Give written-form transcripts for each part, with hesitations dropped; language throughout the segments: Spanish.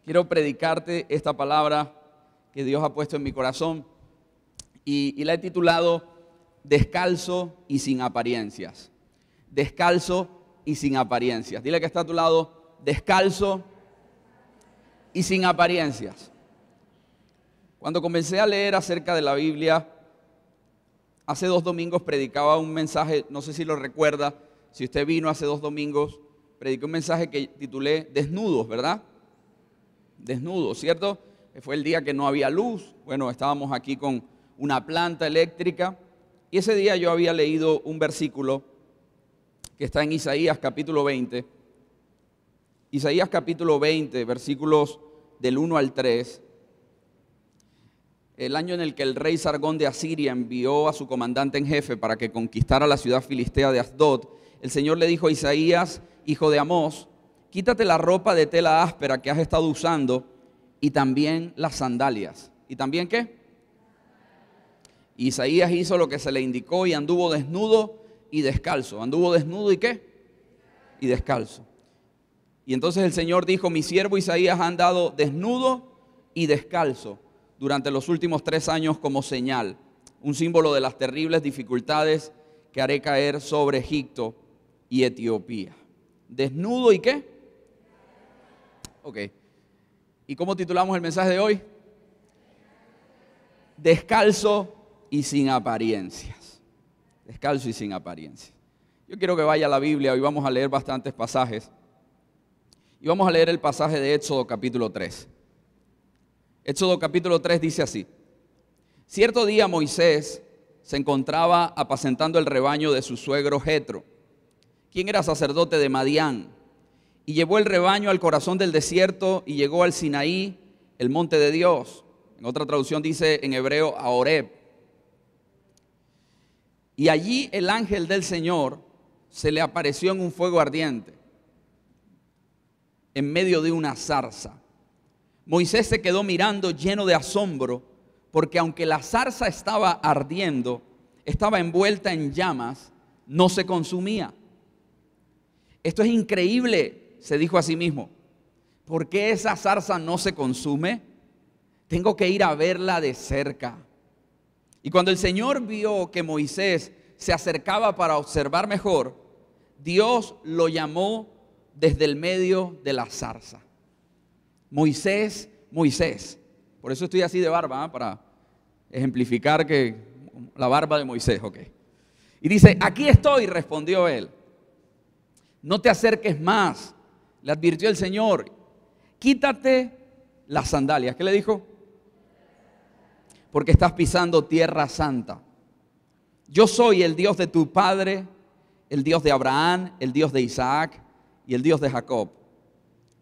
quiero predicarte esta palabra que Dios ha puesto en mi corazón y la he titulado Descalzo y sin apariencias. Descalzo y sin apariencias. Dile que está a tu lado, descalzo y sin apariencias. Cuando comencé a leer acerca de la Biblia, hace 2 domingos predicaba un mensaje, no sé si lo recuerda, si usted vino hace 2 domingos, prediqué un mensaje que titulé Desnudos, ¿verdad? Desnudos, ¿cierto? Fue el día que no había luz, bueno, estábamos aquí con una planta eléctrica y ese día yo había leído un versículo que está en Isaías capítulo 20. Isaías capítulo 20, versículos del 1 al 3. El año en el que el rey Sargón de Asiria envió a su comandante en jefe para que conquistara la ciudad filistea de Asdod, el Señor le dijo a Isaías, hijo de Amós, quítate la ropa de tela áspera que has estado usando y también las sandalias. ¿Y también qué? Isaías hizo lo que se le indicó y anduvo desnudo y descalzo. ¿Anduvo desnudo y qué? Y descalzo. Y entonces el Señor dijo, mi siervo Isaías ha andado desnudo y descalzo durante los últimos 3 años como señal, un símbolo de las terribles dificultades que haré caer sobre Egipto y Etiopía. ¿Desnudo y qué? Ok. ¿Y cómo titulamos el mensaje de hoy? Descalzo y sin apariencias. Descalzo y sin apariencias. Yo quiero que vaya a la Biblia, hoy vamos a leer bastantes pasajes. Y vamos a leer el pasaje de Éxodo capítulo 3. Éxodo capítulo 3 dice así. Cierto día Moisés se encontraba apacentando el rebaño de su suegro Jetro, quien era sacerdote de Madián, y llevó el rebaño al corazón del desierto y llegó al Sinaí, el monte de Dios. En otra traducción dice en hebreo a Horeb. Y allí el ángel del Señor se le apareció en un fuego ardiente, en medio de una zarza. Moisés se quedó mirando lleno de asombro, porque aunque la zarza estaba ardiendo, estaba envuelta en llamas, no se consumía. Esto es increíble, se dijo a sí mismo. ¿Por qué esa zarza no se consume? Tengo que ir a verla de cerca. Y cuando el Señor vio que Moisés se acercaba para observar mejor, Dios lo llamó desde el medio de la zarza. Moisés, Moisés. Por eso estoy así de barba, para ejemplificar que la barba de Moisés, ok. Y dice, aquí estoy, respondió él. No te acerques más, le advirtió el Señor. Quítate las sandalias. ¿Qué le dijo? Porque estás pisando tierra santa. Yo soy el Dios de tu padre, el Dios de Abraham, el Dios de Isaac y el Dios de Jacob.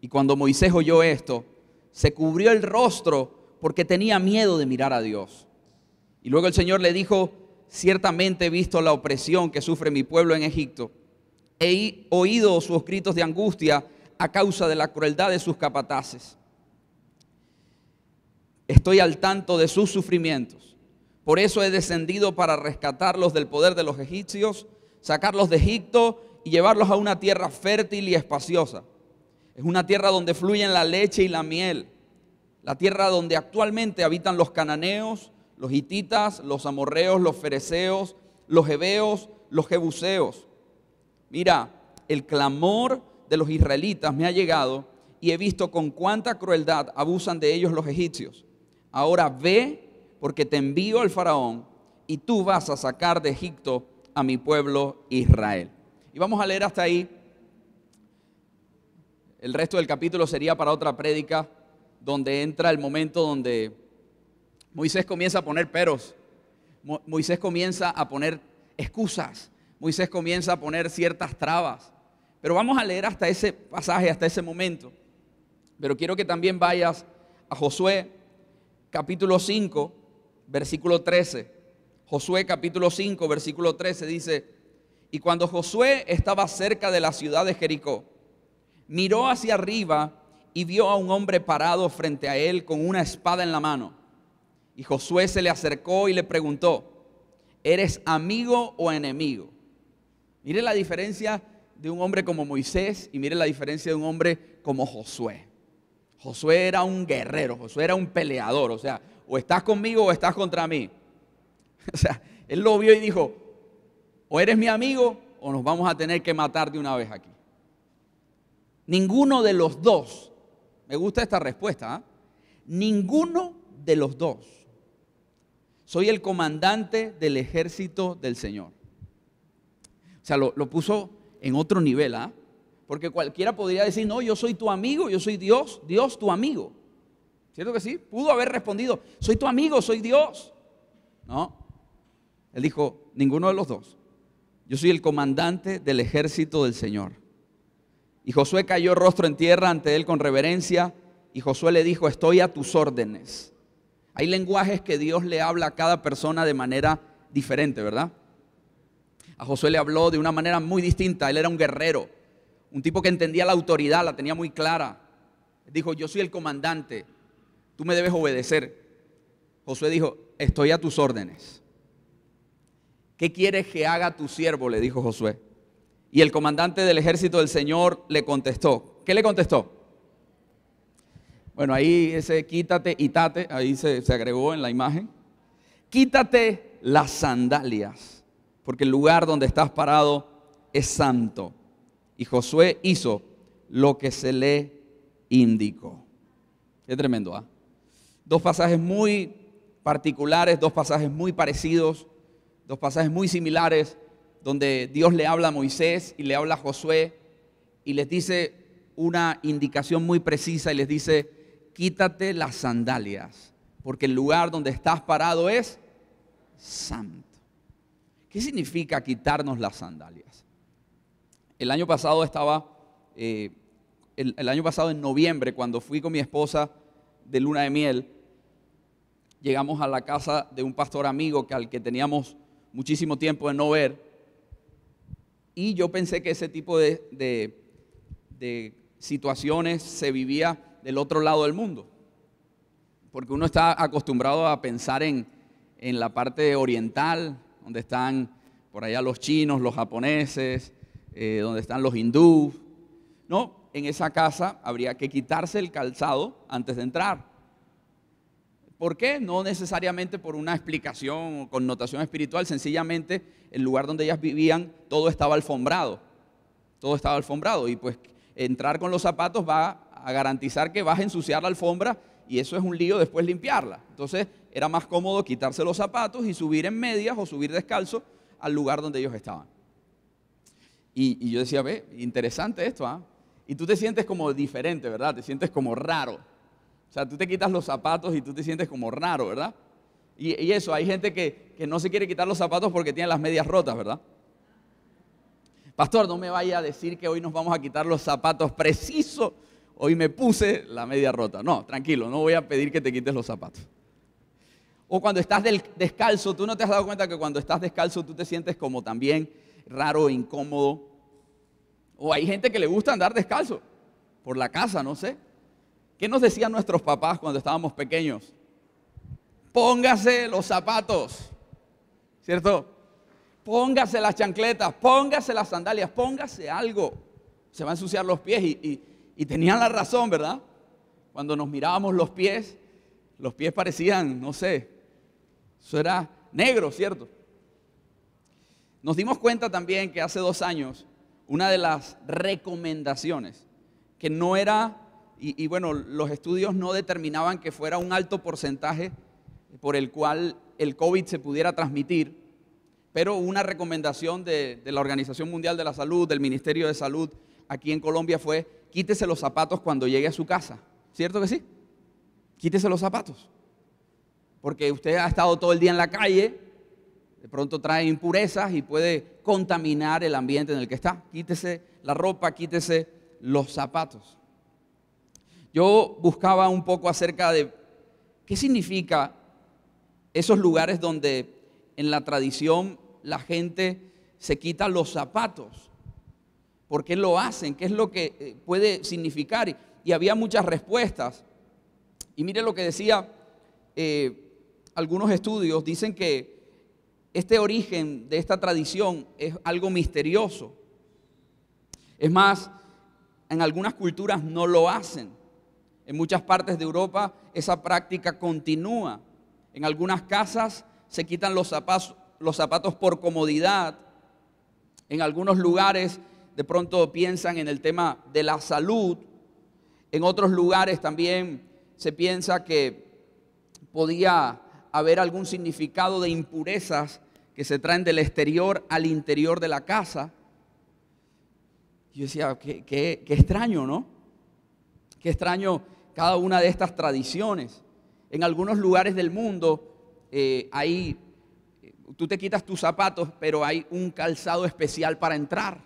Y cuando Moisés oyó esto, se cubrió el rostro porque tenía miedo de mirar a Dios. Y luego el Señor le dijo, ciertamente he visto la opresión que sufre mi pueblo en Egipto. He oído sus gritos de angustia a causa de la crueldad de sus capataces. Estoy al tanto de sus sufrimientos. Por eso he descendido para rescatarlos del poder de los egipcios, sacarlos de Egipto y llevarlos a una tierra fértil y espaciosa. Es una tierra donde fluyen la leche y la miel. La tierra donde actualmente habitan los cananeos, los hititas, los amorreos, los fereceos, los heveos, los jebuseos. Mira, el clamor de los israelitas me ha llegado y he visto con cuánta crueldad abusan de ellos los egipcios. Ahora ve, porque te envío al faraón y tú vas a sacar de Egipto a mi pueblo Israel. Y vamos a leer hasta ahí. El resto del capítulo sería para otra prédica, donde entra el momento donde Moisés comienza a poner peros. Moisés comienza a poner excusas. Moisés comienza a poner ciertas trabas. Pero vamos a leer hasta ese pasaje, hasta ese momento. Pero quiero que también vayas a Josué capítulo 5, versículo 13. Josué capítulo 5, versículo 13 dice, y cuando Josué estaba cerca de la ciudad de Jericó, miró hacia arriba y vio a un hombre parado frente a él con una espada en la mano. Y Josué se le acercó y le preguntó, ¿eres amigo o enemigo? Mire la diferencia de un hombre como Moisés y mire la diferencia de un hombre como Josué. Josué era un guerrero, Josué era un peleador, o sea, o estás conmigo o estás contra mí. O sea, él lo vio y dijo, o eres mi amigo o nos vamos a tener que matar de una vez aquí. Ninguno de los dos, me gusta esta respuesta, ¿eh? Ninguno de los dos. Soy el comandante del ejército del Señor. O sea, lo puso en otro nivel, ¿ah? Porque cualquiera podría decir, no, yo soy tu amigo, yo soy Dios, Dios tu amigo. ¿Cierto que sí? Pudo haber respondido, soy tu amigo, soy Dios. No, él dijo, ninguno de los dos. Yo soy el comandante del ejército del Señor. Y Josué cayó rostro en tierra ante él con reverencia, y Josué le dijo, estoy a tus órdenes. Hay lenguajes que Dios le habla a cada persona de manera diferente, ¿verdad? A Josué le habló de una manera muy distinta. Él era un guerrero, un tipo que entendía la autoridad, la tenía muy clara. Dijo, yo soy el comandante, tú me debes obedecer. Josué dijo, estoy a tus órdenes. ¿Qué quieres que haga tu siervo?, le dijo Josué. Y el comandante del ejército del Señor le contestó. ¿Qué le contestó? Bueno, ahí ese quítate y tate, ahí se agregó en la imagen. Quítate las sandalias, porque el lugar donde estás parado es santo. Y Josué hizo lo que se le indicó. Qué tremendo, ¿ah? Dos pasajes muy particulares, dos pasajes muy parecidos, dos pasajes muy similares, donde Dios le habla a Moisés y le habla a Josué y les dice una indicación muy precisa y les dice, quítate las sandalias, porque el lugar donde estás parado es santo. ¿Qué significa quitarnos las sandalias? El año pasado el año pasado en noviembre, cuando fui con mi esposa de luna de miel, llegamos a la casa de un pastor amigo al que teníamos muchísimo tiempo de no ver, y yo pensé que ese tipo de situaciones se vivía del otro lado del mundo, porque uno está acostumbrado a pensar en la parte oriental, donde están por allá los chinos, los japoneses, donde están los hindúes. No, en esa casa habría que quitarse el calzado antes de entrar. ¿Por qué? No necesariamente por una explicación o connotación espiritual, sencillamente el lugar donde ellas vivían, todo estaba alfombrado. Todo estaba alfombrado y pues entrar con los zapatos va a garantizar que vas a ensuciar la alfombra y eso es un lío después limpiarla. Entonces era más cómodo quitarse los zapatos y subir en medias o subir descalzo al lugar donde ellos estaban. Y yo decía, ve, interesante esto, ¿ah? Y tú te sientes como diferente, ¿verdad? Te sientes como raro. O sea, tú te quitas los zapatos y tú te sientes como raro, ¿verdad? Y eso, hay gente que no se quiere quitar los zapatos porque tiene las medias rotas, ¿verdad? Pastor, no me vaya a decir que hoy nos vamos a quitar los zapatos preciso. Hoy me puse la media rota. No, tranquilo, no voy a pedir que te quites los zapatos. O cuando estás descalzo, ¿tú no te has dado cuenta que cuando estás descalzo tú te sientes como también raro, incómodo? O hay gente que le gusta andar descalzo por la casa, no sé. ¿Qué nos decían nuestros papás cuando estábamos pequeños? Póngase los zapatos, ¿cierto? Póngase las chancletas, póngase las sandalias, póngase algo. Se va a ensuciar los pies y tenían la razón, ¿verdad? Cuando nos mirábamos los pies parecían, no sé, eso era negro, ¿cierto? Nos dimos cuenta también que hace 2 años, una de las recomendaciones, que no era, y bueno, los estudios no determinaban que fuera un alto porcentaje por el cual el COVID se pudiera transmitir, pero una recomendación de la Organización Mundial de la Salud, del Ministerio de Salud aquí en Colombia fue, quítese los zapatos cuando llegue a su casa. ¿Cierto que sí? Quítese los zapatos. Porque usted ha estado todo el día en la calle, de pronto trae impurezas y puede contaminar el ambiente en el que está. Quítese la ropa, quítese los zapatos. Yo buscaba un poco acerca de qué significa esos lugares donde en la tradición la gente se quita los zapatos. ¿Por qué lo hacen? ¿Qué es lo que puede significar? Y había muchas respuestas. Y mire lo que decía algunos estudios. Dicen que este origen de esta tradición es algo misterioso. Es más, en algunas culturas no lo hacen. En muchas partes de Europa esa práctica continúa. En algunas casas se quitan los zapatos por comodidad. En algunos lugares de pronto piensan en el tema de la salud. En otros lugares también se piensa que podía haber algún significado de impurezas que se traen del exterior al interior de la casa. Yo decía, qué extraño, ¿no? Qué extraño cada una de estas tradiciones. En algunos lugares del mundo tú te quitas tus zapatos, pero hay un calzado especial para entrar.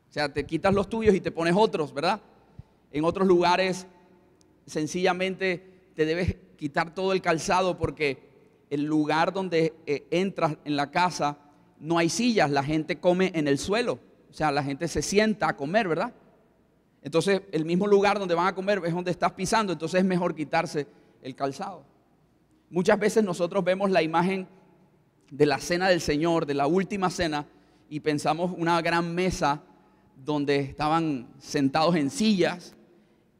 O sea, te quitas los tuyos y te pones otros, ¿verdad? En otros lugares, sencillamente te debes quitar todo el calzado porque el lugar donde entras en la casa no hay sillas, la gente come en el suelo. O sea, la gente se sienta a comer, ¿verdad? Entonces, el mismo lugar donde van a comer es donde estás pisando, entonces es mejor quitarse el calzado. Muchas veces nosotros vemos la imagen de la cena del Señor, de la última cena, y pensamos una gran mesa donde estaban sentados en sillas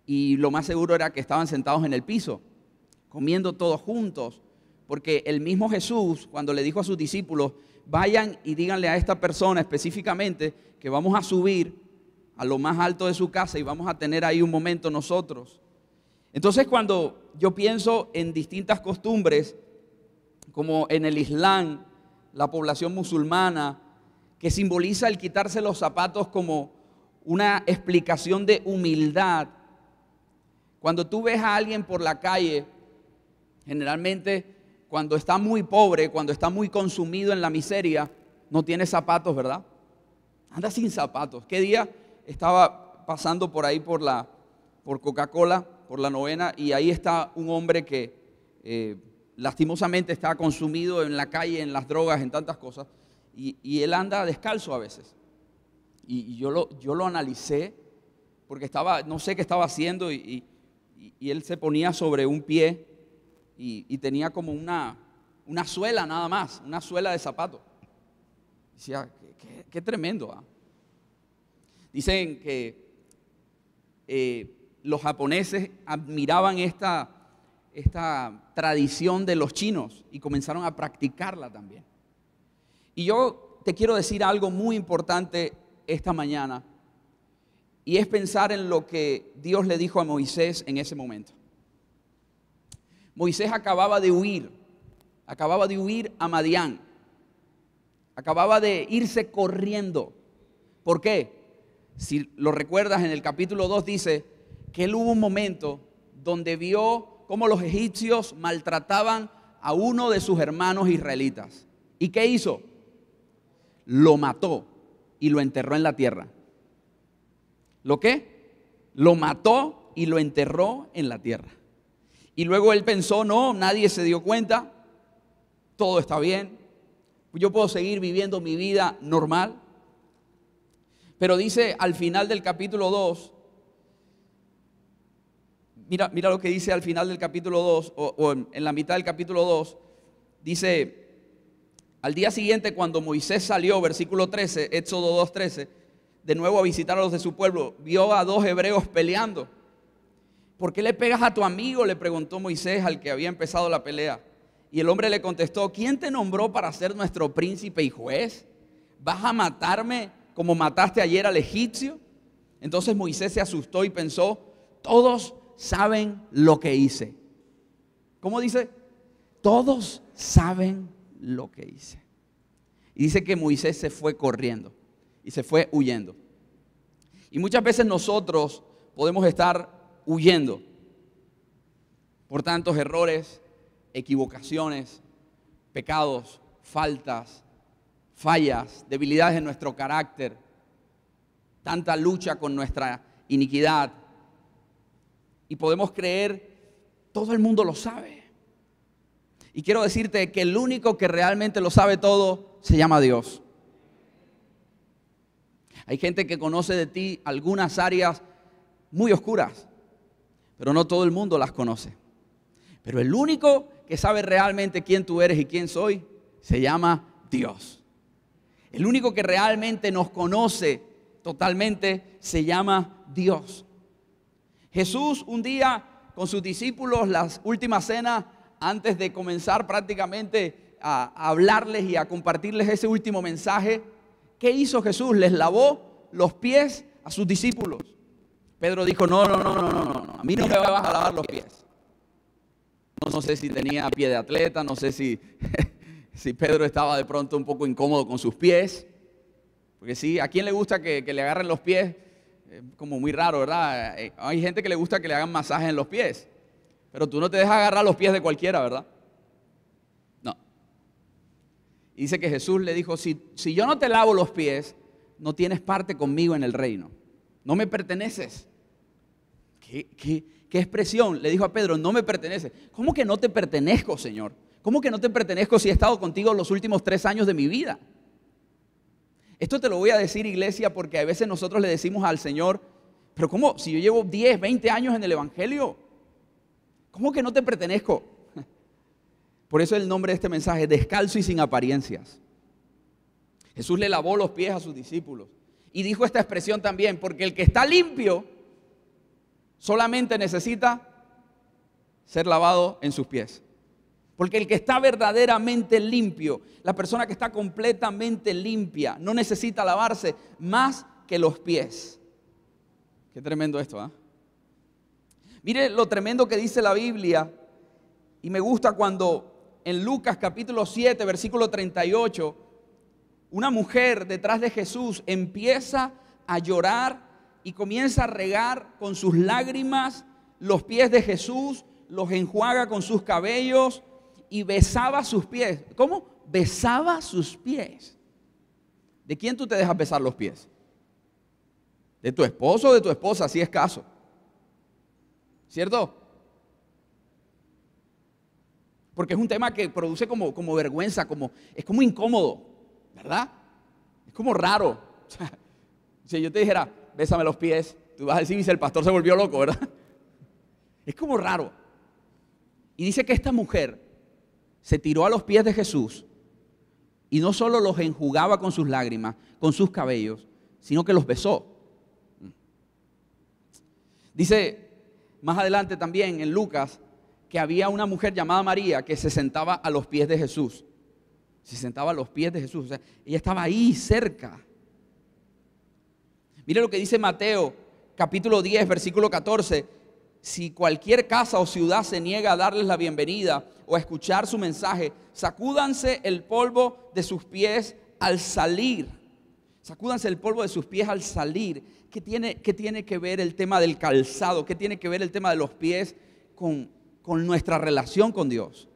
y lo más seguro era que estaban sentados en el piso, comiendo todos juntos, porque el mismo Jesús, cuando le dijo a sus discípulos, vayan y díganle a esta persona específicamente que vamos a subir a lo más alto de su casa y vamos a tener ahí un momento nosotros. Entonces, cuando yo pienso en distintas costumbres, como en el Islam, la población musulmana, que simboliza el quitarse los zapatos como una explicación de humildad. Cuando tú ves a alguien por la calle, generalmente cuando está muy pobre, cuando está muy consumido en la miseria, no tiene zapatos, ¿verdad? Anda sin zapatos. ¿Qué día estaba pasando por ahí por Coca-Cola, por la Novena, y ahí está un hombre que lastimosamente está consumido en la calle, en las drogas, en tantas cosas, y él anda descalzo a veces. Y yo lo analicé porque no sé qué estaba haciendo y él se ponía sobre un pie y tenía como una suela nada más, una suela de zapato. Decía, qué tremendo, ¿ah? Dicen que los japoneses admiraban esta tradición de los chinos y comenzaron a practicarla también. Y yo te quiero decir algo muy importante esta mañana, y es pensar en lo que Dios le dijo a Moisés en ese momento. Moisés acababa de huir a Madián, acababa de irse corriendo. ¿Por qué? Si lo recuerdas, en el capítulo 2 dice que él hubo un momento donde vio cómo los egipcios maltrataban a uno de sus hermanos israelitas. ¿Y qué hizo? Lo mató y lo enterró en la tierra. ¿Lo qué? Lo mató y lo enterró en la tierra. Y luego él pensó, no, nadie se dio cuenta, todo está bien, yo puedo seguir viviendo mi vida normal. Pero dice al final del capítulo 2, mira lo que dice al final del capítulo 2, o en la mitad del capítulo 2, dice, al día siguiente cuando Moisés salió, versículo 13, Éxodo 2:13, de nuevo a visitar a los de su pueblo, vio a dos hebreos peleando. ¿Por qué le pegas a tu amigo?, le preguntó Moisés al que había empezado la pelea. Y el hombre le contestó, ¿quién te nombró para ser nuestro príncipe y juez? ¿Vas a matarme como mataste ayer al egipcio? Entonces Moisés se asustó y pensó, todos saben lo que hice. ¿Cómo dice? Todos saben lo que hice. Y dice que Moisés se fue corriendo y se fue huyendo. Y muchas veces nosotros podemos estar huyendo por tantos errores, equivocaciones, pecados, faltas, fallas, debilidades en nuestro carácter, tanta lucha con nuestra iniquidad. Y podemos creer, todo el mundo lo sabe. Y quiero decirte que el único que realmente lo sabe todo se llama Dios. Hay gente que conoce de ti algunas áreas muy oscuras, pero no todo el mundo las conoce. Pero el único que sabe realmente quién tú eres y quién soy, se llama Dios. El único que realmente nos conoce totalmente se llama Dios. Jesús un día con sus discípulos las últimas cenas antes de comenzar prácticamente a hablarles y a compartirles ese último mensaje. ¿Qué hizo Jesús? Les lavó los pies a sus discípulos. Pedro dijo, no, a mí no me vas a lavar los pies. No sé si tenía pie de atleta, no sé si Pedro estaba de pronto un poco incómodo con sus pies. Porque sí, ¿a quién le gusta que le agarren los pies? Como muy raro, ¿verdad? Hay gente que le gusta que le hagan masaje en los pies. Pero tú no te dejas agarrar los pies de cualquiera, ¿verdad? No. Y dice que Jesús le dijo, si yo no te lavo los pies, no tienes parte conmigo en el reino. No me perteneces. ¿Qué expresión? Le dijo a Pedro, no me perteneces. ¿Cómo que no te pertenezco, Señor? ¿Cómo que no te pertenezco si he estado contigo los últimos 3 años de mi vida? Esto te lo voy a decir, iglesia, porque a veces nosotros le decimos al Señor, pero ¿cómo? Si yo llevo 10, 20 años en el Evangelio, ¿cómo que no te pertenezco? Por eso el nombre de este mensaje, descalzo y sin apariencias. Jesús le lavó los pies a sus discípulos y dijo esta expresión también, porque el que está limpio solamente necesita ser lavado en sus pies. Porque el que está verdaderamente limpio, la persona que está completamente limpia, no necesita lavarse más que los pies. Qué tremendo esto, ¿eh? Mire lo tremendo que dice la Biblia. Y me gusta cuando en Lucas capítulo 7, versículo 38, una mujer detrás de Jesús empieza a llorar y comienza a regar con sus lágrimas los pies de Jesús, los enjuaga con sus cabellos y besaba sus pies. ¿Cómo? Besaba sus pies. ¿De quién tú te dejas besar los pies? ¿De tu esposo o de tu esposa, si es caso? ¿Cierto? Porque es un tema que produce como vergüenza, es como incómodo, ¿verdad? Es como raro. Si yo te dijera, bésame los pies, tú vas a decir, el pastor se volvió loco, ¿verdad? Es como raro. Y dice que esta mujer se tiró a los pies de Jesús y no solo los enjugaba con sus lágrimas, con sus cabellos, sino que los besó. Dice más adelante también en Lucas que había una mujer llamada María que se sentaba a los pies de Jesús. Se sentaba a los pies de Jesús. O sea, ella estaba ahí cerca. Mire lo que dice Mateo capítulo 10, versículo 14. Si cualquier casa o ciudad se niega a darles la bienvenida o a escuchar su mensaje, sacúdanse el polvo de sus pies al salir. Sacúdanse el polvo de sus pies al salir. ¿Qué tiene que ver el tema del calzado? ¿Qué tiene que ver el tema de los pies con nuestra relación con Dios?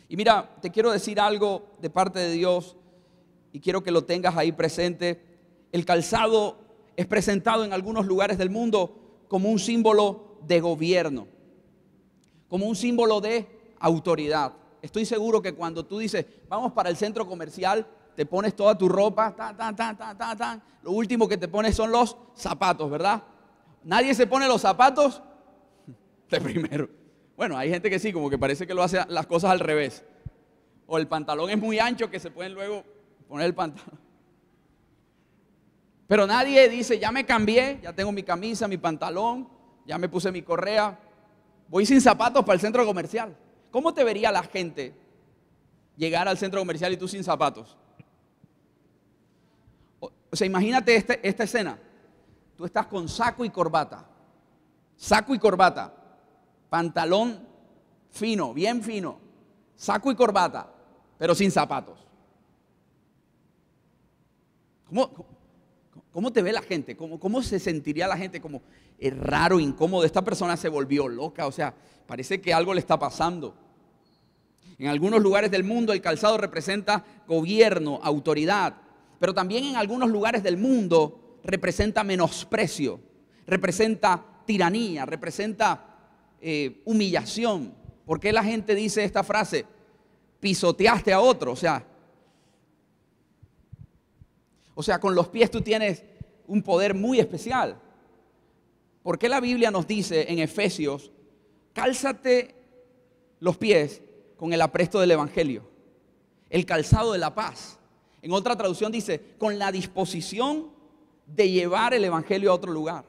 Y mira, te quiero decir algo de parte de Dios y quiero que lo tengas ahí presente. El calzado es presentado en algunos lugares del mundo como un símbolo de gobierno, como un símbolo de autoridad. Estoy seguro que cuando tú dices, vamos para el centro comercial, te pones toda tu ropa, lo último que te pones son los zapatos, ¿verdad? Nadie se pone los zapatos de primero. Bueno, hay gente que sí, como que parece que lo hace las cosas al revés. O el pantalón es muy ancho que se pueden luego poner el pantalón. Pero nadie dice, ya me cambié, ya tengo mi camisa, mi pantalón, ya me puse mi correa, voy sin zapatos para el centro comercial. ¿Cómo te vería la gente llegar al centro comercial y tú sin zapatos? O sea, imagínate esta escena. Tú estás con saco y corbata, pantalón fino, bien fino, saco y corbata, pero sin zapatos. ¿Cómo te ve la gente? ¿Cómo se sentiría la gente? Como es raro, incómodo. Esta persona se volvió loca. O sea, parece que algo le está pasando. En algunos lugares del mundo el calzado representa gobierno, autoridad. Pero también en algunos lugares del mundo representa menosprecio, representa tiranía, representa humillación. ¿Por qué la gente dice esta frase? Pisoteaste a otro. O sea, con los pies tú tienes un poder muy especial. ¿Por qué la Biblia nos dice en Efesios, cálzate los pies con el apresto del Evangelio, el calzado de la paz? En otra traducción dice, con la disposición de llevar el Evangelio a otro lugar.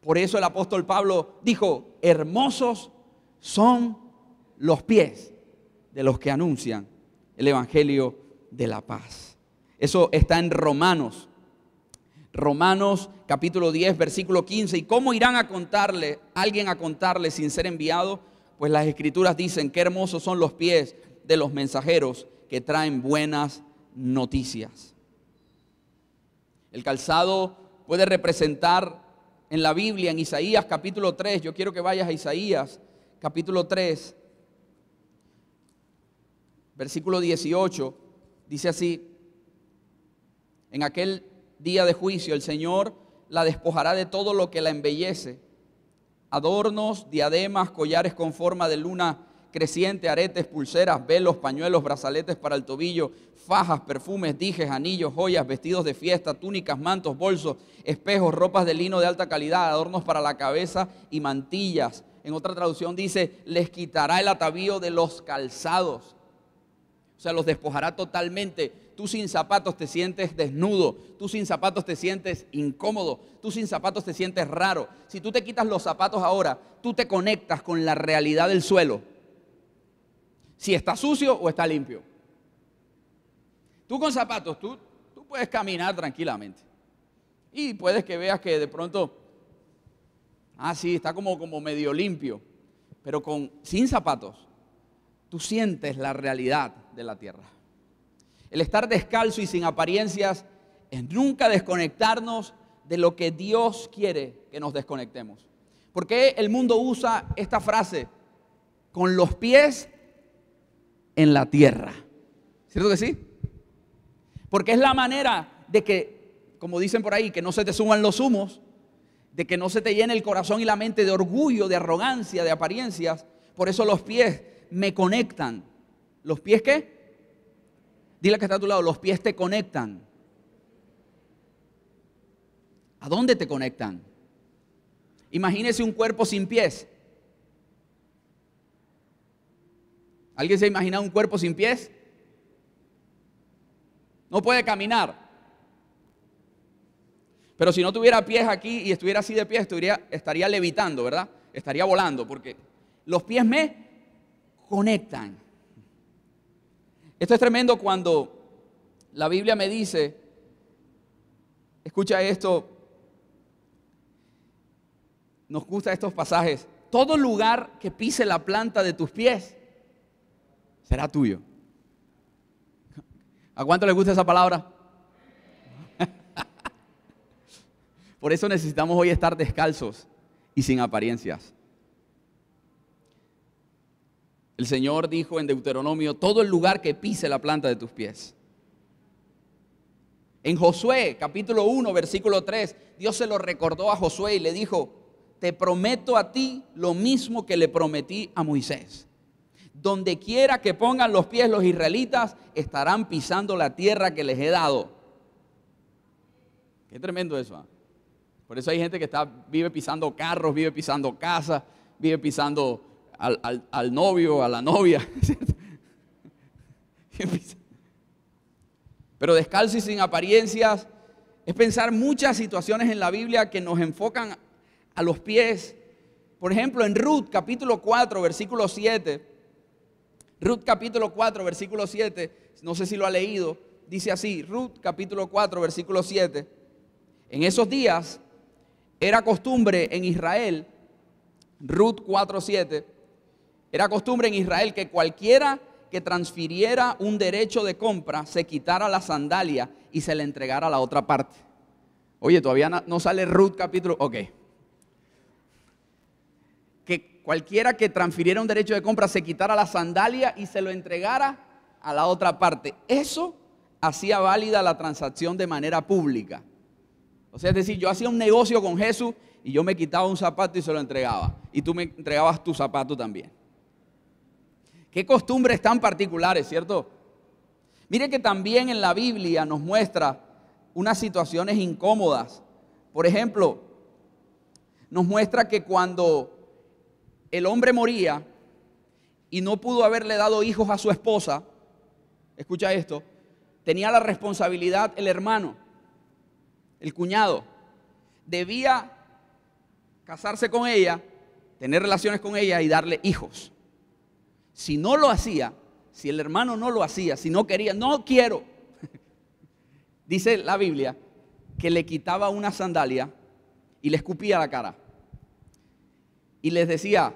Por eso el apóstol Pablo dijo, hermosos son los pies de los que anuncian el evangelio de la paz. Eso está en Romanos capítulo 10, versículo 15. ¿Y cómo irán a contarle, alguien a contarle sin ser enviado? Pues las escrituras dicen, qué hermosos son los pies de los mensajeros que traen buenas noticias. El calzado puede representar en la Biblia, en Isaías capítulo 3, yo quiero que vayas a Isaías capítulo 3, versículo 18, dice así, en aquel día de juicio el Señor la despojará de todo lo que la embellece, adornos, diademas, collares con forma de luna creciente, aretes, pulseras, velos, pañuelos, brazaletes para el tobillo, fajas, perfumes, dijes, anillos, joyas, vestidos de fiesta, túnicas, mantos, bolsos, espejos, ropas de lino de alta calidad, adornos para la cabeza y mantillas. En otra traducción dice, les quitará el atavío de los calzados. O sea, los despojará totalmente. Tú sin zapatos te sientes desnudo, tú sin zapatos te sientes incómodo, tú sin zapatos te sientes raro. Si tú te quitas los zapatos ahora, tú te conectas con la realidad del suelo. Si está sucio o está limpio. Tú con zapatos, tú puedes caminar tranquilamente. Y puedes que veas que de pronto, sí, está como medio limpio. Pero sin zapatos, tú sientes la realidad de la tierra. El estar descalzo y sin apariencias es nunca desconectarnos de lo que Dios quiere que nos desconectemos. ¿Por qué el mundo usa esta frase? Con los pies en la tierra. ¿Cierto que sí? Porque es la manera de que, como dicen por ahí, que no se te suman los humos, de que no se te llene el corazón y la mente de orgullo, de arrogancia, de apariencias. Por eso los pies me conectan. ¿Los pies qué? Dile que está a tu lado, los pies te conectan. ¿A dónde te conectan? Imagínese un cuerpo sin pies. ¿Alguien se ha imaginado un cuerpo sin pies? No puede caminar. Pero si no tuviera pies aquí y estuviera así de pies, estaría levitando, ¿verdad? Estaría volando, porque los pies me conectan. Esto es tremendo cuando la Biblia me dice, escucha esto, nos gustan estos pasajes, todo lugar que pise la planta de tus pies será tuyo. ¿A cuánto les gusta esa palabra? Por eso necesitamos hoy estar descalzos y sin apariencias. El Señor dijo en Deuteronomio, todo el lugar que pise la planta de tus pies. En Josué, capítulo 1, versículo 3, Dios se lo recordó a Josué y le dijo, te prometo a ti lo mismo que le prometí a Moisés. Donde quiera que pongan los pies los israelitas, estarán pisando la tierra que les he dado. Qué tremendo eso, ¿eh? Por eso hay gente que vive pisando carros, vive pisando casas, vive pisando al novio, a la novia. Pero descalzo y sin apariencias es pensar muchas situaciones en la Biblia que nos enfocan a los pies. Por ejemplo, en Ruth capítulo 4, versículo 7. Ruth capítulo 4, versículo 7. No sé si lo ha leído. Dice así, Ruth capítulo 4, versículo 7. En esos días era costumbre en Israel, Ruth 4, 7. Era costumbre en Israel que cualquiera que transfiriera un derecho de compra se quitara la sandalia y se le entregara a la otra parte. Oye, todavía no sale Ruth capítulo, ok. Que cualquiera que transfiriera un derecho de compra se quitara la sandalia y se lo entregara a la otra parte. Eso hacía válida la transacción de manera pública. O sea, es decir, yo hacía un negocio con Jesús y yo me quitaba un zapato y se lo entregaba. Y tú me entregabas tu zapato también. Qué costumbres tan particulares, ¿cierto? Mire que también en la Biblia nos muestra unas situaciones incómodas. Por ejemplo, nos muestra que cuando el hombre moría y no pudo haberle dado hijos a su esposa, escucha esto, tenía la responsabilidad el hermano, el cuñado. Debía casarse con ella, tener relaciones con ella y darle hijos. Si no lo hacía, si el hermano no lo hacía, si no quería, no quiero, dice la Biblia que le quitaba una sandalia y le escupía la cara. Y les decía,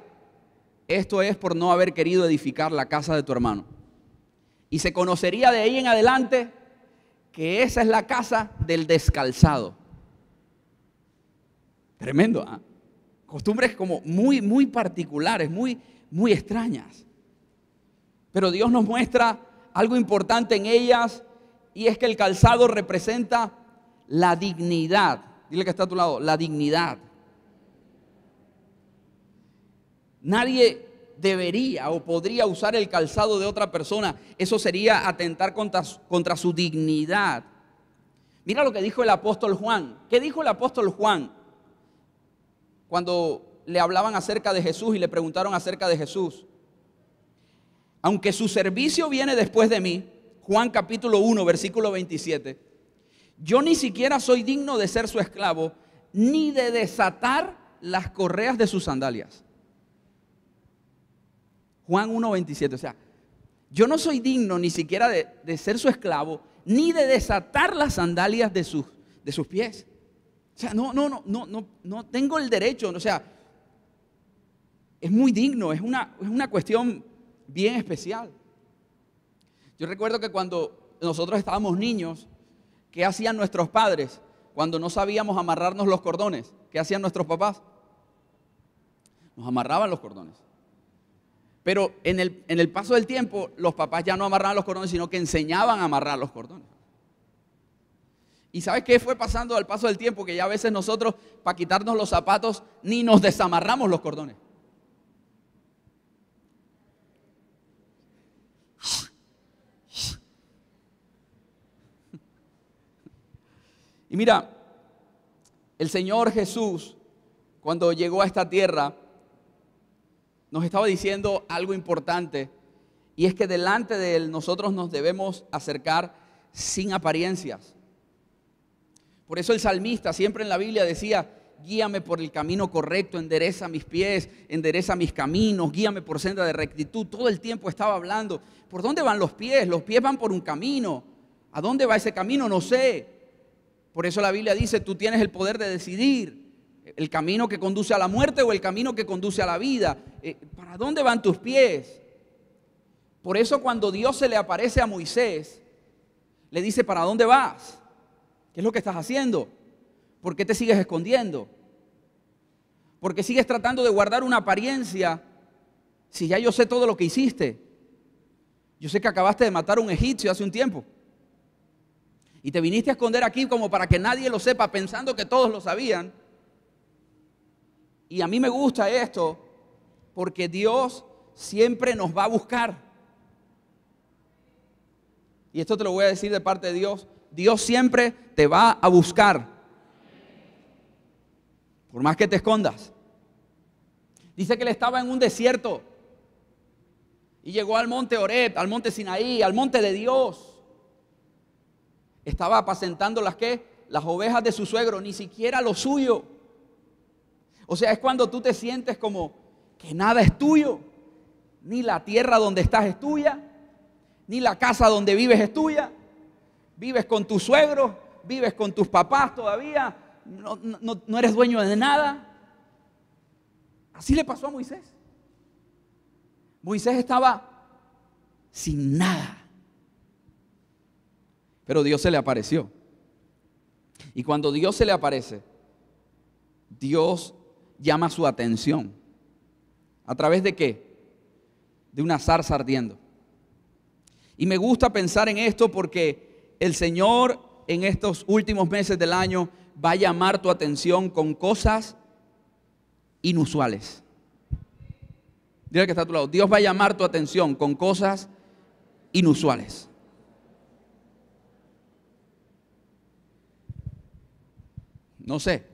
esto es por no haber querido edificar la casa de tu hermano. Y se conocería de ahí en adelante que esa es la casa del descalzado. Tremendo, ¿eh? Costumbres como muy, muy particulares, muy, muy extrañas. Pero Dios nos muestra algo importante en ellas, y es que el calzado representa la dignidad. Dile que está a tu lado, la dignidad. Nadie debería o podría usar el calzado de otra persona. Eso sería atentar contra su dignidad. Mira lo que dijo el apóstol Juan. ¿Qué dijo el apóstol Juan cuando le hablaban acerca de Jesús y le preguntaron acerca de Jesús? Aunque su servicio viene después de mí, Juan capítulo 1, versículo 27, yo ni siquiera soy digno de ser su esclavo, ni de desatar las correas de sus sandalias. Juan 1, 27, o sea, yo no soy digno ni siquiera de ser su esclavo, ni de desatar las sandalias de sus pies. O sea, no tengo el derecho, o sea, es muy digno, es una cuestión bien especial. Yo recuerdo que cuando nosotros estábamos niños, ¿qué hacían nuestros padres cuando no sabíamos amarrarnos los cordones? ¿Qué hacían nuestros papás? Nos amarraban los cordones. Pero en el paso del tiempo, los papás ya no amarraban los cordones, sino que enseñaban a amarrar los cordones. ¿Y sabes qué fue pasando al paso del tiempo? Que ya a veces nosotros, para quitarnos los zapatos, ni nos desamarramos los cordones. Y mira, el Señor Jesús, cuando llegó a esta tierra, nos estaba diciendo algo importante, y es que delante de Él nosotros nos debemos acercar sin apariencias. Por eso el salmista siempre en la Biblia decía, guíame por el camino correcto, endereza mis pies, endereza mis caminos, guíame por senda de rectitud. Todo el tiempo estaba hablando, ¿por dónde van los pies? Los pies van por un camino. ¿A dónde va ese camino? No sé. Por eso la Biblia dice, tú tienes el poder de decidir el camino que conduce a la muerte o el camino que conduce a la vida. ¿Para dónde van tus pies? Por eso cuando Dios se le aparece a Moisés, le dice, ¿para dónde vas? ¿Qué es lo que estás haciendo? ¿Por qué te sigues escondiendo? ¿Por qué sigues tratando de guardar una apariencia si ya yo sé todo lo que hiciste? Yo sé que acabaste de matar a un egipcio hace un tiempo. Y te viniste a esconder aquí como para que nadie lo sepa, pensando que todos lo sabían. Y a mí me gusta esto porque Dios siempre nos va a buscar. Y esto te lo voy a decir de parte de Dios. Dios siempre te va a buscar. Por más que te escondas. Dice que él estaba en un desierto. Y llegó al monte Horeb, al monte Sinaí, al monte de Dios. Estaba apacentando las ovejas de su suegro, ni siquiera lo suyo. O sea, es cuando tú te sientes como que nada es tuyo. Ni la tierra donde estás es tuya, ni la casa donde vives es tuya. Vives con tus suegros, vives con tus papás todavía, no eres dueño de nada. Así le pasó a Moisés. Moisés estaba sin nada. Pero Dios se le apareció. Y cuando Dios se le aparece, Dios llama su atención. ¿A través de qué? De una zarza ardiendo. Y me gusta pensar en esto porque el Señor en estos últimos meses del año va a llamar tu atención con cosas inusuales. Dile que está a tu lado. Dios va a llamar tu atención con cosas inusuales. No sé.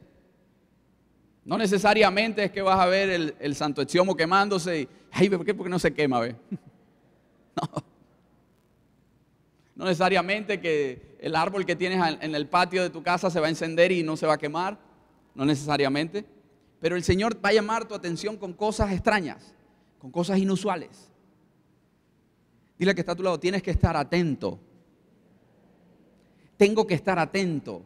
No necesariamente es que vas a ver el santo Exiomo quemándose y, ay, ¿por qué? Porque no se quema, ¿ve? No. No necesariamente que el árbol que tienes en el patio de tu casa se va a encender y no se va a quemar. No necesariamente. Pero el Señor va a llamar tu atención con cosas extrañas, con cosas inusuales. Dile al que está a tu lado, tienes que estar atento. Tengo que estar atento.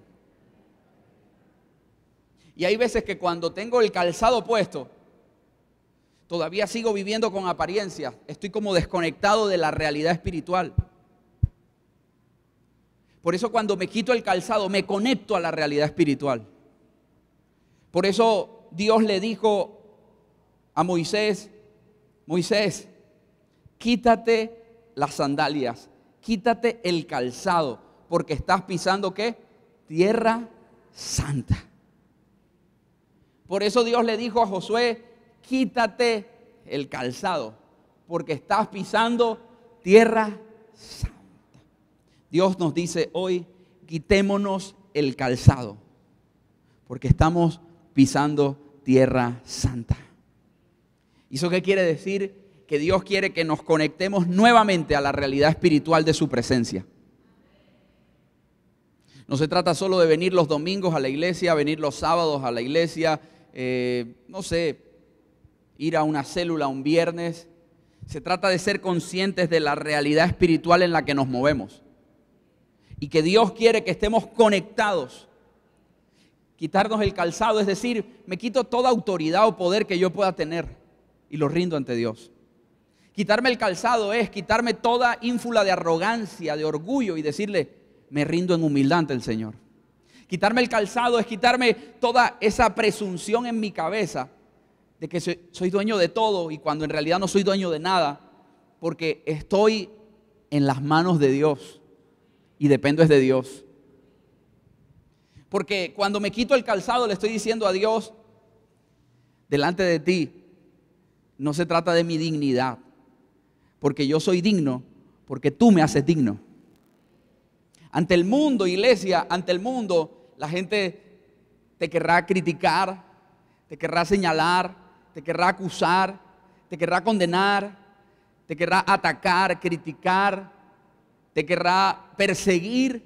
Y hay veces que cuando tengo el calzado puesto, todavía sigo viviendo con apariencias. Estoy como desconectado de la realidad espiritual. Por eso cuando me quito el calzado, me conecto a la realidad espiritual. Por eso Dios le dijo a Moisés, Moisés, quítate las sandalias, quítate el calzado, porque estás pisando ¿qué? Tierra santa. Por eso Dios le dijo a Josué, quítate el calzado, porque estás pisando tierra santa. Dios nos dice hoy, quitémonos el calzado, porque estamos pisando tierra santa. ¿Y eso qué quiere decir? Que Dios quiere que nos conectemos nuevamente a la realidad espiritual de su presencia. No se trata solo de venir los domingos a la iglesia, venir los sábados a la iglesia, no sé, ir a una célula un viernes. Se trata de ser conscientes de la realidad espiritual en la que nos movemos. Y que Dios quiere que estemos conectados. Quitarnos el calzado, es decir, me quito toda autoridad o poder que yo pueda tener y lo rindo ante Dios. Quitarme el calzado es quitarme toda ínfula de arrogancia, de orgullo y decirle, me rindo en humildad ante el Señor. Quitarme el calzado es quitarme toda esa presunción en mi cabeza de que soy dueño de todo y cuando en realidad no soy dueño de nada, porque estoy en las manos de Dios y dependo de Dios. Porque cuando me quito el calzado le estoy diciendo a Dios, delante de ti, no se trata de mi dignidad, porque yo soy digno, porque tú me haces digno. Ante el mundo, iglesia, ante el mundo, la gente te querrá criticar, te querrá señalar, te querrá acusar, te querrá condenar, te querrá atacar, criticar, te querrá perseguir,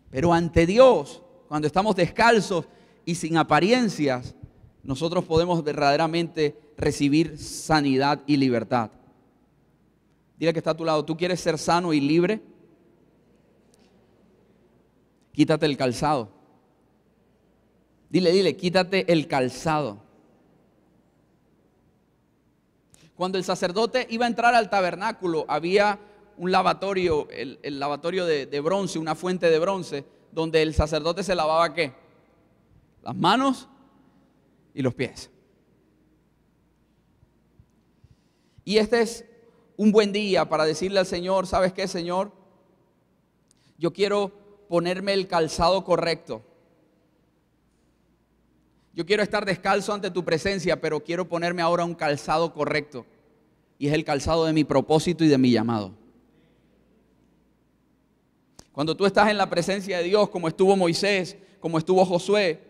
pero ante Dios, cuando estamos descalzos y sin apariencias, nosotros podemos verdaderamente recibir sanidad y libertad. Dile que está a tu lado, ¿tú quieres ser sano y libre? Quítate el calzado. Dile, quítate el calzado. Cuando el sacerdote iba a entrar al tabernáculo, había un lavatorio, el lavatorio de bronce, una fuente de bronce, donde el sacerdote se lavaba ¿qué? Las manos y los pies. Y este es un buen día para decirle al Señor, ¿sabes qué, Señor? Yo quiero ponerme el calzado correcto. Yo quiero estar descalzo ante tu presencia, pero quiero ponerme ahora un calzado correcto. Y es el calzado de mi propósito y de mi llamado. Cuando tú estás en la presencia de Dios, como estuvo Moisés, como estuvo Josué,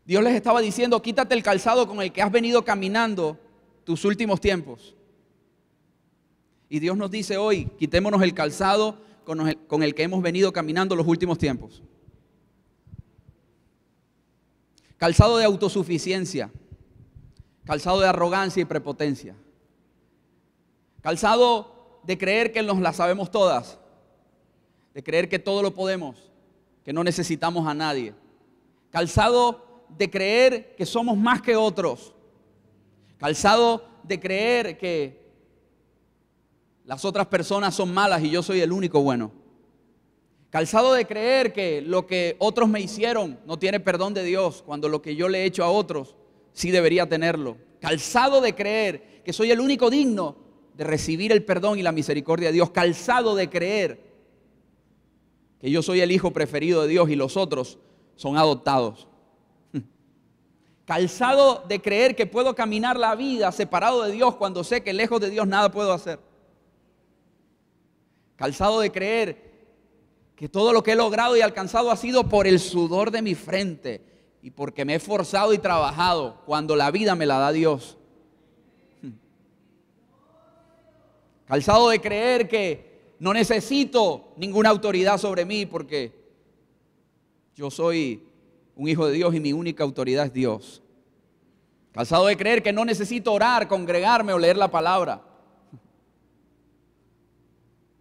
Dios les estaba diciendo, quítate el calzado con el que has venido caminando tus últimos tiempos. Y Dios nos dice hoy, quitémonos el calzado con el que hemos venido caminando los últimos tiempos. Calzado de autosuficiencia, calzado de arrogancia y prepotencia, calzado de creer que nos la sabemos todas, de creer que todo lo podemos, que no necesitamos a nadie, calzado de creer que somos más que otros, calzado de creer que las otras personas son malas y yo soy el único bueno. Calzado de creer que lo que otros me hicieron no tiene perdón de Dios, cuando lo que yo le he hecho a otros sí debería tenerlo. Calzado de creer que soy el único digno de recibir el perdón y la misericordia de Dios. Calzado de creer que yo soy el hijo preferido de Dios y los otros son adoptados. Calzado de creer que puedo caminar la vida separado de Dios cuando sé que lejos de Dios nada puedo hacer. Calzado de creer que todo lo que he logrado y alcanzado ha sido por el sudor de mi frente y porque me he esforzado y trabajado cuando la vida me la da Dios. Calzado de creer que no necesito ninguna autoridad sobre mí porque yo soy un hijo de Dios y mi única autoridad es Dios. Calzado de creer que no necesito orar, congregarme o leer la palabra.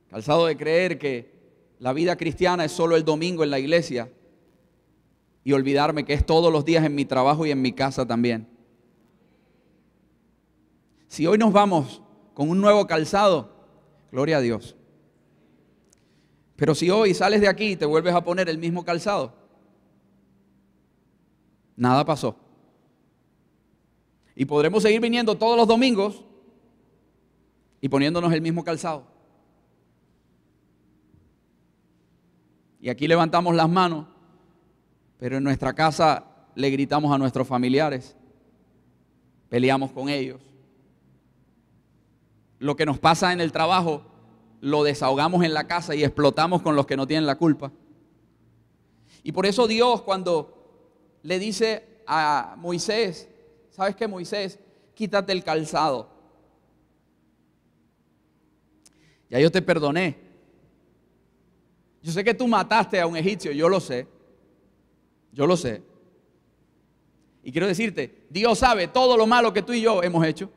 Calzado de creer que la vida cristiana es solo el domingo en la iglesia y olvidarme que es todos los días en mi trabajo y en mi casa también. Si hoy nos vamos con un nuevo calzado, gloria a Dios. Pero si hoy sales de aquí y te vuelves a poner el mismo calzado, nada pasó. Y podremos seguir viniendo todos los domingos y poniéndonos el mismo calzado. Y aquí levantamos las manos, pero en nuestra casa le gritamos a nuestros familiares, peleamos con ellos. Lo que nos pasa en el trabajo lo desahogamos en la casa y explotamos con los que no tienen la culpa. Y por eso Dios, cuando le dice a Moisés, ¿sabes qué, Moisés? Quítate el calzado. Ya yo te perdoné. Yo sé que tú mataste a un egipcio, yo lo sé. Yo lo sé. Y quiero decirte, Dios sabe todo lo malo que tú y yo hemos hecho.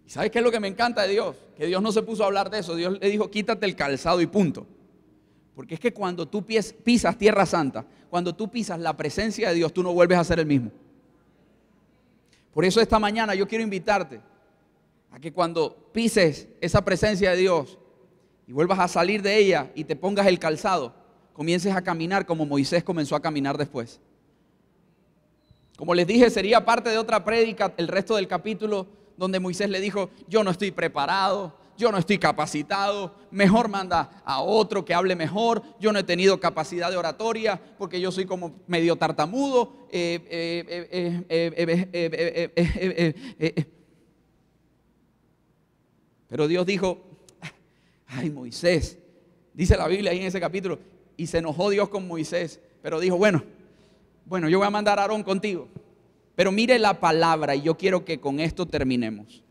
¿Y sabes qué es lo que me encanta de Dios? Que Dios no se puso a hablar de eso. Dios le dijo, quítate el calzado y punto. Porque es que cuando tú pisas Tierra Santa, cuando tú pisas la presencia de Dios, tú no vuelves a ser el mismo. Por eso esta mañana yo quiero invitarte a que cuando pises esa presencia de Dios y vuelvas a salir de ella y te pongas el calzado, comiences a caminar como Moisés comenzó a caminar después. Como les dije, sería parte de otra prédica el resto del capítulo donde Moisés le dijo, yo no estoy preparado, yo no estoy capacitado, mejor manda a otro que hable mejor, yo no he tenido capacidad de oratoria porque yo soy como medio tartamudo. Pero Dios dijo, ay Moisés, dice la Biblia ahí en ese capítulo, y se enojó Dios con Moisés, pero dijo, bueno, yo voy a mandar a Aarón contigo. Pero mire la palabra y yo quiero que con esto terminemos.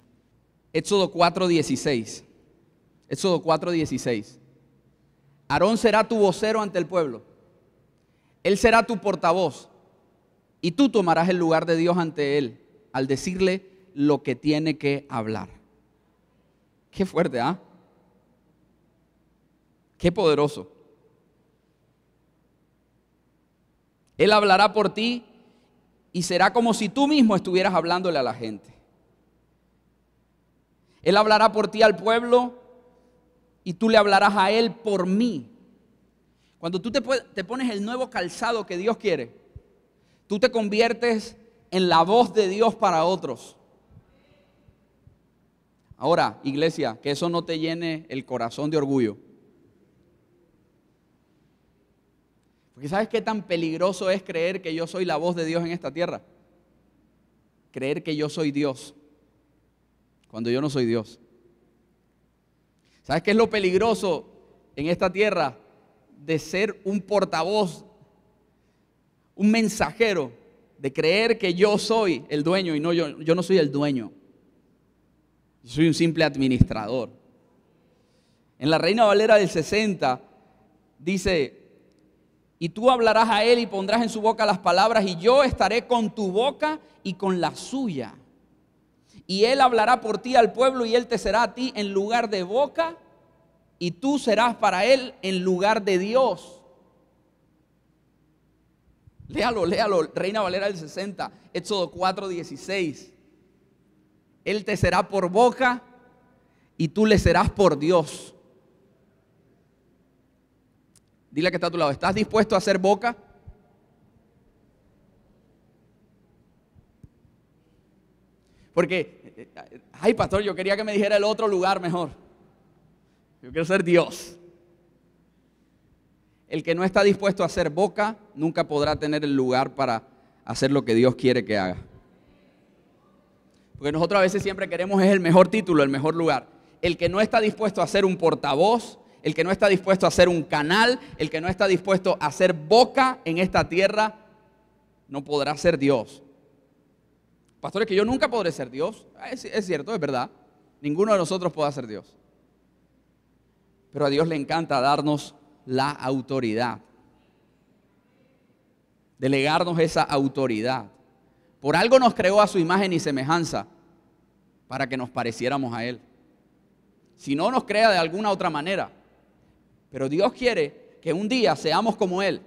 Éxodo 4:16. Éxodo 4:16. Aarón será tu vocero ante el pueblo. Él será tu portavoz. Y tú tomarás el lugar de Dios ante él al decirle lo que tiene que hablar. Qué fuerte, ¿ah? Qué poderoso. Él hablará por ti y será como si tú mismo estuvieras hablándole a la gente. Él hablará por ti al pueblo y tú le hablarás a él por mí. Cuando tú te pones el nuevo calzado que Dios quiere, tú te conviertes en la voz de Dios para otros. Ahora, iglesia, que eso no te llene el corazón de orgullo. Porque ¿sabes qué tan peligroso es creer que yo soy la voz de Dios en esta tierra? Creer que yo soy Dios, cuando yo no soy Dios. ¿Sabes qué es lo peligroso en esta tierra? De ser un portavoz, un mensajero, de creer que yo soy el dueño y no, yo no soy el dueño. Yo soy un simple administrador. En la Reina Valera del 60 dice, y tú hablarás a él y pondrás en su boca las palabras y yo estaré con tu boca y con la suya. Y él hablará por ti al pueblo y él te será a ti en lugar de boca y tú serás para él en lugar de Dios. Léalo, Reina Valera del 60, Éxodo 4:16. Él te será por boca y tú le serás por Dios. Dile que está a tu lado, ¿estás dispuesto a hacer boca? Porque, ay pastor, yo quería que me dijera el otro lugar mejor. Yo quiero ser Dios. El que no está dispuesto a hacer boca, nunca podrá tener el lugar para hacer lo que Dios quiere que haga. Porque nosotros a veces siempre queremos es el mejor título, el mejor lugar. El que no está dispuesto a ser un portavoz, el que no está dispuesto a ser un canal, el que no está dispuesto a hacer boca en esta tierra, no podrá ser Dios. Pastores, que yo nunca podré ser Dios. Es cierto, es verdad. Ninguno de nosotros podrá ser Dios. Pero a Dios le encanta darnos la autoridad. delegarnos esa autoridad. Por algo nos creó a su imagen y semejanza, para que nos pareciéramos a Él. Si no, nos crea de alguna otra manera. Pero Dios quiere que un día seamos como Él.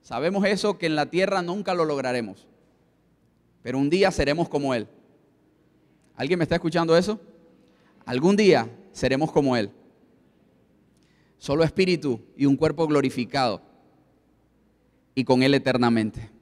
Sabemos eso, que en la tierra nunca lo lograremos. Pero un día seremos como Él. ¿Alguien me está escuchando eso? Algún día seremos como Él. Solo espíritu y un cuerpo glorificado. Y con Él eternamente.